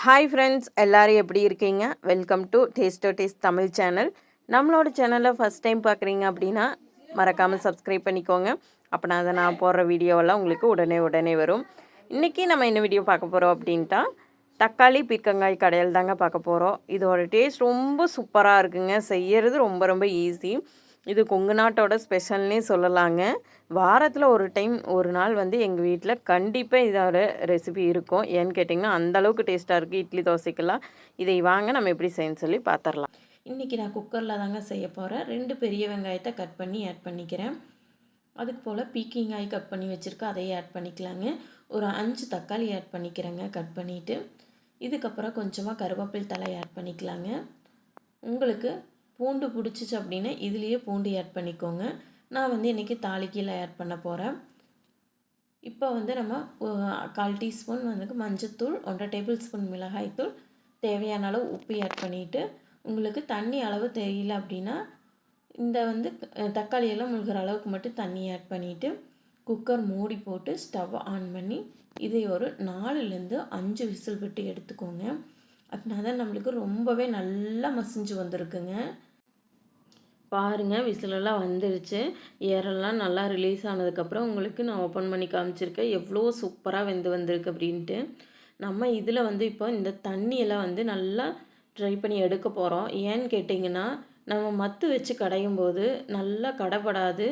Hi friends, எல்லாரும் எப்படி இருக்கீங்க? Welcome to taste Tamil channel. நம்மளோட சேனலை ஃபஸ்ட் டைம் பார்க்குறீங்க அப்படின்னா மறக்காமல் சப்ஸ்கிரைப் பண்ணிக்கோங்க. அப்போனா அதை நான் போடுற வீடியோவெல்லாம் உங்களுக்கு உடனே வரும். இன்றைக்கி நம்ம என்ன வீடியோ பார்க்க போகிறோம் அப்படின்ட்டா தக்காளி பீர்க்கங்காய் கடையில் தாங்க பார்க்க போகிறோம். இதோட டேஸ்ட் ரொம்ப சூப்பராக இருக்குங்க. செய்யறது ரொம்ப ஈஸி. இது கொங்கு நாட்டோட ஸ்பெஷல்னே சொல்லலாங்க. வாரத்தில் ஒரு டைம் ஒரு நாள் வந்து எங்கள் வீட்டில் கண்டிப்பாக இதோட ரெசிபி இருக்கும். ஏன்னு கேட்டிங்கன்னா அந்தளவுக்கு டேஸ்ட்டாக இருக்குது. இட்லி தோசைக்கெல்லாம் இதை வாங்க நம்ம எப்படி செய்யணும்னு சொல்லி பார்த்துடலாம். இன்றைக்கி நான் குக்கரில் தாங்க செய்ய போகிறேன். 2 பெரிய வெங்காயத்தை கட் பண்ணி ஆட் பண்ணிக்கிறேன். அதுக்கு போல் பீர்க்கங்காய் கட் பண்ணி வச்சுருக்கேன், அதையே ஆட் பண்ணிக்கலாங்க. ஒரு 5 தக்காளி ஆட் பண்ணிக்கிறேங்க கட் பண்ணிவிட்டு. இதுக்கப்புறம் கொஞ்சமாக கருவேப்பிலை தழை ஆட் பண்ணிக்கலாங்க. உங்களுக்கு பூண்டு பிடிச்சிச்சு அப்படின்னா இதுலேயே பூண்டு ஆட் பண்ணிக்கோங்க. நான் வந்து இன்றைக்கி தாளிக்கையில் ஆட் பண்ண போகிறேன். இப்போ வந்து நம்ம 1/4 டீஸ்பூன் வந்து மஞ்சத்தூள், 1/2 டேபிள் ஸ்பூன் மிளகாய்த்தூள், தேவையான அளவு உப்பு ஆட் பண்ணிவிட்டு, உங்களுக்கு தண்ணி அளவு தெரியல அப்படின்னா இந்த வந்து தக்காளியெல்லாம் முழுகிற அளவுக்கு மட்டும் தண்ணி ஆட் பண்ணிவிட்டு குக்கர் மூடி போட்டு ஸ்டவ் ஆன் பண்ணி இதை ஒரு 4லேருந்து 5 விசில் விட்டு எடுத்துக்கோங்க. அப்படின்னா தான் நம்மளுக்கு ரொம்பவே நல்லா மசிஞ்சு வந்திருக்குங்க. பாருங்கள், விசிலெல்லாம் வந்துடுச்சு. ஏரெல்லாம் நல்லா ரிலீஸ் ஆனதுக்கப்புறம் உங்களுக்கு நான் ஓப்பன் பண்ணி காமிச்சிருக்கேன் எவ்வளோ சூப்பராக வெந்து வந்திருக்கு அப்படின்ட்டு. நம்ம இதில் வந்து இப்போ இந்த தண்ணியெல்லாம் வந்து நல்லா ட்ரை பண்ணி எடுக்க போகிறோம். ஏன்னு கேட்டிங்கன்னா நம்ம மத்து வச்சு கடையும் போது நல்லா கடைப்படாது.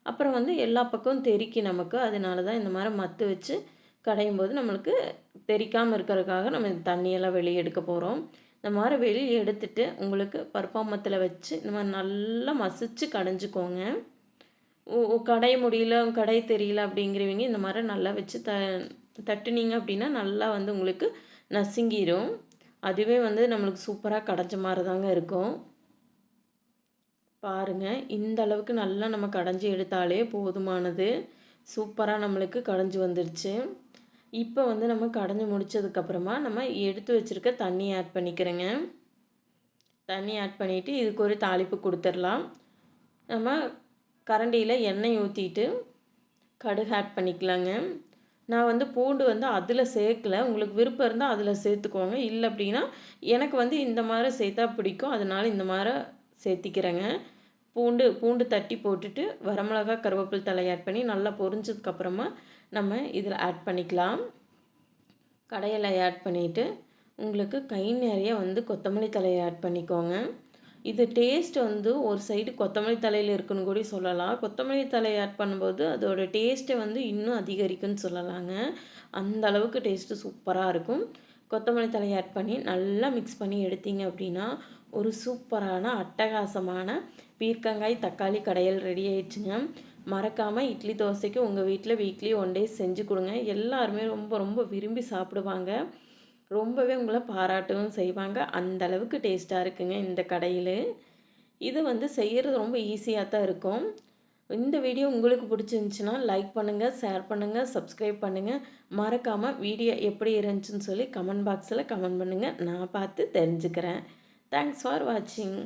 அப்புறம் வந்து எல்லா பக்கமும் தெறிக்கி நமக்கு. அதனால தான் இந்த மாதிரி மத்து வச்சு கடையும் போது நம்மளுக்கு தெறிக்காமல் இருக்கிறதுக்காக நம்ம தண்ணியெல்லாம் வெளியே எடுக்க போகிறோம். இந்த மாதிரி வெளியே எடுத்துட்டு உங்களுக்கு பருப்பாமத்தில் வச்சு இந்த மாதிரி நல்லா மசிச்சு கடைஞ்சிக்கோங்க. கடைய முடியல, கடை தெரியல அப்படிங்கிறவங்க இந்த மாதிரி நல்லா வச்சு தட்டுனீங்க அப்படின்னா நல்லா வந்து உங்களுக்கு நசுங்கிடும். அதுவே வந்து நம்மளுக்கு சூப்பராக கடைஞ்ச மாதிரி தாங்க இருக்கும். பாருங்கள், இந்த அளவுக்கு நல்லா நம்ம கடைஞ்சி எடுத்தாலே போதுமானது. சூப்பராக நம்மளுக்கு கடைஞ்சி வந்துடுச்சு. இப்போ வந்து நம்ம கடைஞ்சி முடித்ததுக்கப்புறமா நம்ம எடுத்து வச்சுருக்க தண்ணி ஆட் பண்ணிக்கிறேங்க. தண்ணி ஆட் பண்ணிவிட்டு இதுக்கு ஒரு தாளிப்பு கொடுத்துடலாம். நம்ம கரண்டியில் எண்ணெய் ஊற்றிட்டு கடுகு ஆட் பண்ணிக்கலாங்க. நான் வந்து பூண்டு வந்து அதில் சேர்க்கலை. உங்களுக்கு விருப்பம் இருந்தால் அதில் சேர்த்துக்கோங்க. இல்லை அப்படின்னா எனக்கு வந்து இந்த மாதிரி சேர்த்தா பிடிக்கும், அதனால் இந்த மாதிரி சேர்த்திக்கிறேங்க. பூண்டு தட்டி போட்டுட்டு வரமிளகா, கருவேப்பிலை தழை ஆட் பண்ணி நல்லா பொரிஞ்சதுக்கப்புறமா நம்ம இதில் ஆட் பண்ணிக்கலாம். கடையில் ஆட் பண்ணிவிட்டு உங்களுக்கு கை நிறைய வந்து கொத்தமல்லி தழையை ஆட் பண்ணிக்கோங்க. இது டேஸ்ட் வந்து ஒரு சைடு கொத்தமல்லி தலையில் இருக்குன்னு கூட சொல்லலாம். கொத்தமல்லி தழை ஆட் பண்ணும்போது அதோட டேஸ்ட்டை வந்து இன்னும் அதிகரிக்குன்னு சொல்லலாங்க. அந்த அளவுக்கு டேஸ்ட்டு சூப்பராக இருக்கும். கொத்தமல்லி தழை ஆட் பண்ணி நல்லா மிக்ஸ் பண்ணி எடுத்தீங்க அப்படின்னா ஒரு சூப்பரான அட்டகாசமான பீர்க்கங்காய் தக்காளி கடையல் ரெடி ஆயிடுச்சுங்க. மறக்காமல் இட்லி தோசைக்கு உங்கள் வீட்டில் வீக்லி 1 டே செஞ்சு கொடுங்க. எல்லாருமே ரொம்ப விரும்பி சாப்பிடுவாங்க. ரொம்பவே உங்களை பாராட்டவும் செய்வாங்க. அந்த அளவுக்கு டேஸ்ட்டாக இருக்குங்க இந்த கடையில். இது வந்து செய்கிறது ரொம்ப ஈஸியாக தான் இருக்கும். இந்த வீடியோ உங்களுக்கு பிடிச்சிருந்துச்சுன்னா லைக் பண்ணுங்கள், ஷேர் பண்ணுங்கள், சப்ஸ்கிரைப் பண்ணுங்கள். மறக்காமல் வீடியோ எப்படி இருந்துச்சுன்னு சொல்லி கமெண்ட் பாக்ஸில் கமெண்ட் பண்ணுங்கள். நான் பார்த்து தெரிஞ்சுக்கிறேன். தேங்க்ஸ் ஃபார் வாட்சிங்.